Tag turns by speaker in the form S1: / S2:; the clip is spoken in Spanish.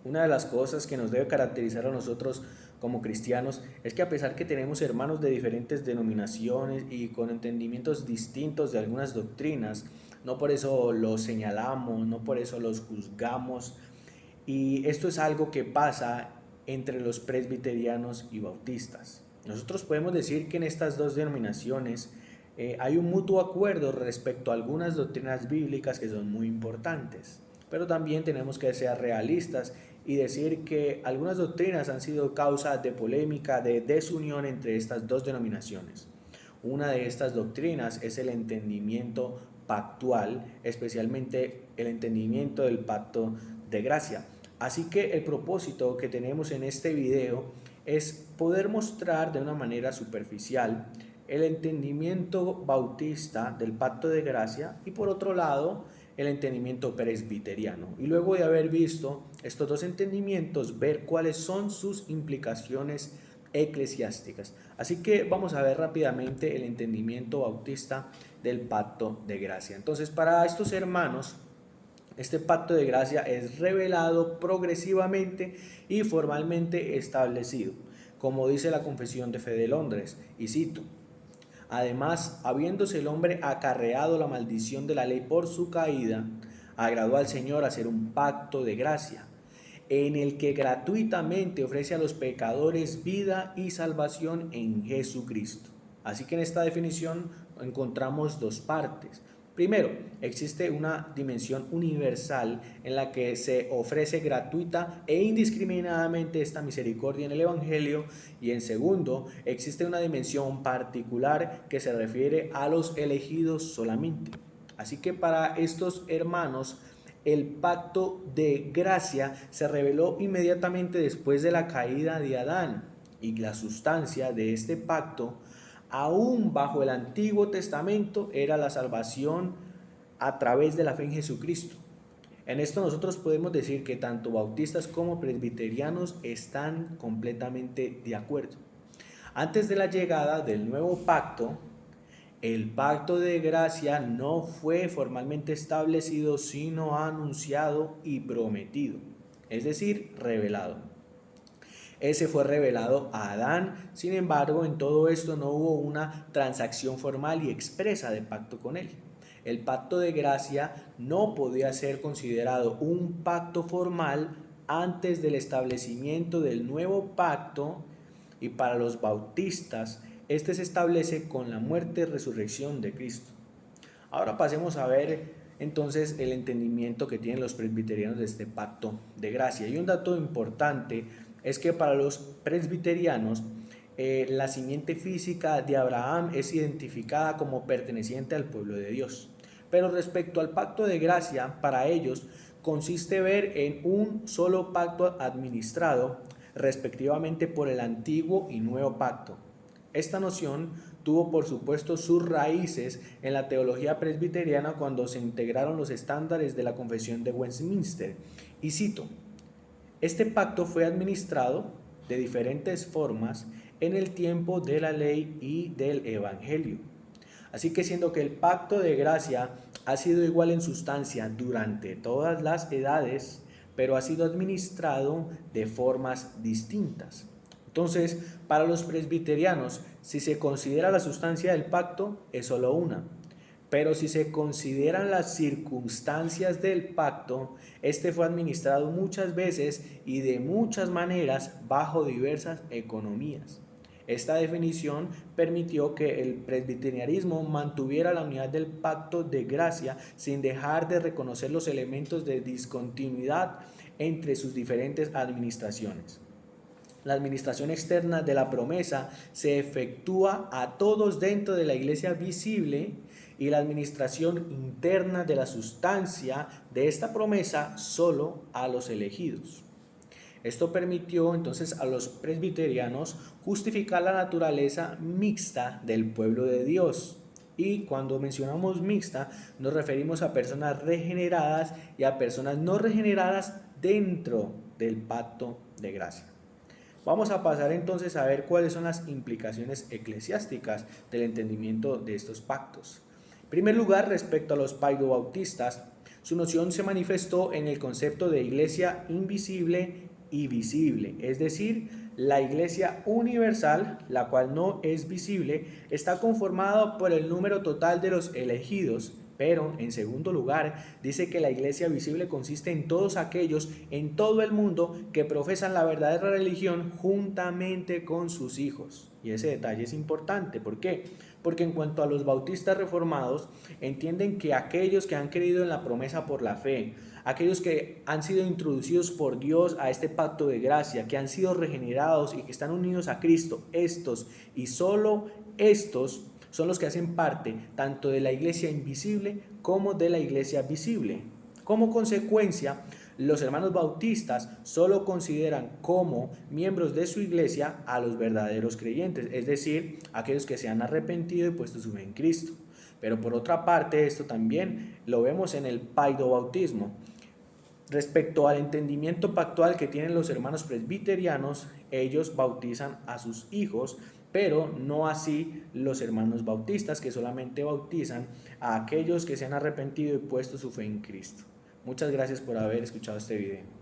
S1: Una de las cosas que nos debe caracterizar a nosotros como cristianos es que a pesar que tenemos hermanos de diferentes denominaciones y con entendimientos distintos de algunas doctrinas, no por eso los señalamos, no por eso los juzgamos, y esto es algo que pasa entre los presbiterianos y bautistas. Nosotros podemos decir que en estas dos denominaciones hay un mutuo acuerdo respecto a algunas doctrinas bíblicas que son muy importantes, pero también tenemos que ser realistas y decir que algunas doctrinas han sido causa de polémica, de desunión entre estas dos denominaciones. Una de estas doctrinas es el entendimiento pactual, especialmente el entendimiento del pacto de gracia. Así que el propósito que tenemos en este video es poder mostrar de una manera superficial el entendimiento bautista del pacto de gracia y por otro lado el entendimiento presbiteriano. Y luego de haber visto estos dos entendimientos, ver cuáles son sus implicaciones eclesiásticas. Así que vamos a ver rápidamente el entendimiento bautista del pacto de gracia. Entonces, para estos hermanos, este pacto de gracia es revelado progresivamente y formalmente establecido, como dice la Confesión de Fe de Londres, y cito: además, habiéndose el hombre acarreado la maldición de la ley por su caída, agradó al Señor hacer un pacto de gracia, en el que gratuitamente ofrece a los pecadores vida y salvación en Jesucristo. Así que en esta definición encontramos dos partes. Primero, existe una dimensión universal en la que se ofrece gratuita e indiscriminadamente esta misericordia en el Evangelio, y en segundo, existe una dimensión particular que se refiere a los elegidos solamente. Así que para estos hermanos, el pacto de gracia se reveló inmediatamente después de la caída de Adán, y la sustancia de este pacto, aún bajo el Antiguo Testamento, era la salvación a través de la fe en Jesucristo. En esto nosotros podemos decir que tanto bautistas como presbiterianos están completamente de acuerdo. Antes de la llegada del nuevo pacto, el pacto de gracia no fue formalmente establecido, sino anunciado y prometido, es decir, revelado. Ese fue revelado a Adán, sin embargo, en todo esto no hubo una transacción formal y expresa de pacto con él. El pacto de gracia no podía ser considerado un pacto formal antes del establecimiento del nuevo pacto, y para los bautistas este se establece con la muerte y resurrección de Cristo. Ahora pasemos a ver entonces el entendimiento que tienen los presbiterianos de este pacto de gracia. Y un dato importante es que para los presbiterianos la simiente física de Abraham es identificada como perteneciente al pueblo de Dios. Pero respecto al pacto de gracia, para ellos consiste ver en un solo pacto administrado respectivamente por el antiguo y nuevo pacto. Esta noción tuvo por supuesto sus raíces en la teología presbiteriana cuando se integraron los estándares de la Confesión de Westminster. Y cito: este pacto fue administrado de diferentes formas en el tiempo de la ley y del Evangelio. Así que siendo que el pacto de gracia ha sido igual en sustancia durante todas las edades, pero ha sido administrado de formas distintas. Entonces, para los presbiterianos, si se considera la sustancia del pacto, es solo una. Pero si se consideran las circunstancias del pacto, este fue administrado muchas veces y de muchas maneras bajo diversas economías. Esta definición permitió que el presbiterianismo mantuviera la unidad del pacto de gracia sin dejar de reconocer los elementos de discontinuidad entre sus diferentes administraciones. La administración externa de la promesa se efectúa a todos dentro de la iglesia visible, y la administración interna de la sustancia de esta promesa solo a los elegidos. Esto permitió entonces a los presbiterianos justificar la naturaleza mixta del pueblo de Dios. Y cuando mencionamos mixta, nos referimos a personas regeneradas y a personas no regeneradas dentro del pacto de gracia. Vamos a pasar entonces a ver cuáles son las implicaciones eclesiásticas del entendimiento de estos pactos. En primer lugar, respecto a los paidobautistas, Su noción se manifestó en el concepto de iglesia invisible y visible, es decir, la iglesia universal, la cual no es visible, está conformada por el número total de los elegidos, pero en segundo lugar dice que la iglesia visible consiste en todos aquellos en todo el mundo que profesan la verdadera religión juntamente con sus hijos. Y ese detalle es importante, ¿por qué? Porque en cuanto a los bautistas reformados, entienden que aquellos que han creído en la promesa por la fe, aquellos que han sido introducidos por Dios a este pacto de gracia, que han sido regenerados y que están unidos a Cristo, estos y solo estos son los que hacen parte tanto de la iglesia invisible como de la iglesia visible. Como consecuencia, los hermanos bautistas solo consideran como miembros de su iglesia a los verdaderos creyentes, es decir, aquellos que se han arrepentido y puesto su fe en Cristo. Pero por otra parte, esto también lo vemos en el paidobautismo. Respecto al entendimiento pactual que tienen los hermanos presbiterianos, ellos bautizan a sus hijos, pero no así los hermanos bautistas, que solamente bautizan a aquellos que se han arrepentido y puesto su fe en Cristo. Muchas gracias por haber escuchado este video.